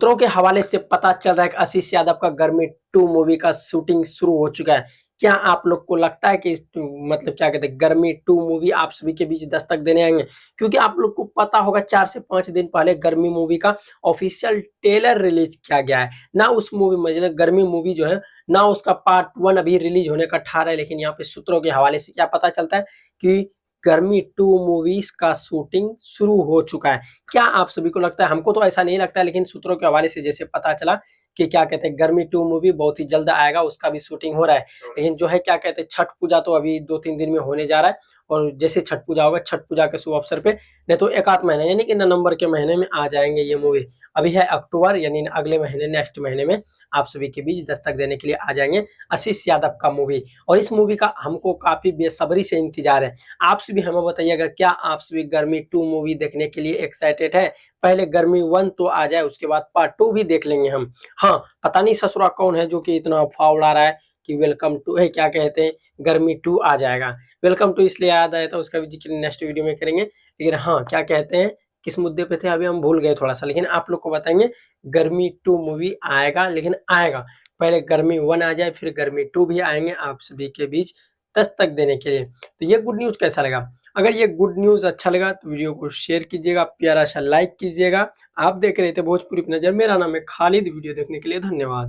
सूत्रों के हवाले से पता चल रहा है कि आशीष यादव का गर्मी 2 मूवी का शूटिंग शुरू हो चुका है। क्या आप लोग को लगता है कि मतलब क्या कहते हैं गर्मी 2 मूवी आप सभी के बीच दस्तक देने आएँगे? क्योंकि आप लोग को पता होगा 4 से 5 दिन पहले गर्मी मूवी का ऑफिशियल ट्रेलर रिलीज़ किया गया है। ना उस मूवी में गर्मी मूवी जो है ना उसका पार्ट 1 अभी रिलीज़ होने का ठार है, लेकिन यहाँ पे सूत्रों के हवाले से क्या पता चलता है कि गर्मी 2 मूवीज़ का शूटिंग शुरू हो चुका है। क्या आप सभी को लगता है? हमको तो ऐसा नहीं लगता है, लेकिन सूत्रों के हवाले से जैसे पता चला कि क्या कहते हैं गर्मी 2 मूवी बहुत ही जल्द आएगा, उसका भी शूटिंग हो रहा है। लेकिन जो है क्या कहते हैं छठ पूजा तो अभी 2-3 दिन में होने जा रहा है और जैसे छठ पूजा होगा, छठ पूजा के शुभ अवसर पे नहीं तो 1 आध महीने यानी कि नवंबर के महीने में आ जाएँगे ये मूवी। अभी है अक्टूबर यानी अगले महीने नेक्स्ट महीने में आप सभी के बीच दस्तक देने के लिए आ जाएँगे आशीष यादव का मूवी और इस मूवी का हमको काफ़ी बेसब्री से इंतज़ार है। आप सभी हमें बताइएगा क्या आप सभी गर्मी 2 मूवी देखने के लिए एक्साइटेड है? पहले गर्मी 1 तो आ जाए उसके बाद पार्ट 2 भी देख लेंगे हम। हाँ, पता नहीं ससुरा कौन है जो कि इतना अफ़वाह उड़ा रहा है कि वेलकम टू क्या कहते हैं गर्मी 2 आ जाएगा। वेलकम टू इसलिए याद आया था उसका भी ज़िक्र नेक्स्ट वीडियो में करेंगे। लेकिन हाँ, क्या कहते हैं किस मुद्दे पे थे अभी हम भूल गए थोड़ा-सा लेकिन आप लोग को बताएँगे गर्मी 2 मूवी आएगा लेकिन आएगा। पहले गर्मी 1 आ जाए फिर गर्मी 2 भी आएँगे आप सभी के बीच दस्तक देने के लिए। तो ये गुड न्यूज़ कैसा लगा? अगर ये गुड न्यूज़ अच्छा लगा तो वीडियो को शेयर कीजिएगा, प्यारा सा लाइक कीजिएगा। आप देख रहे थे भोजपुरी पे नज़र, मेरा नाम है खालिद। वीडियो देखने के लिए धन्यवाद।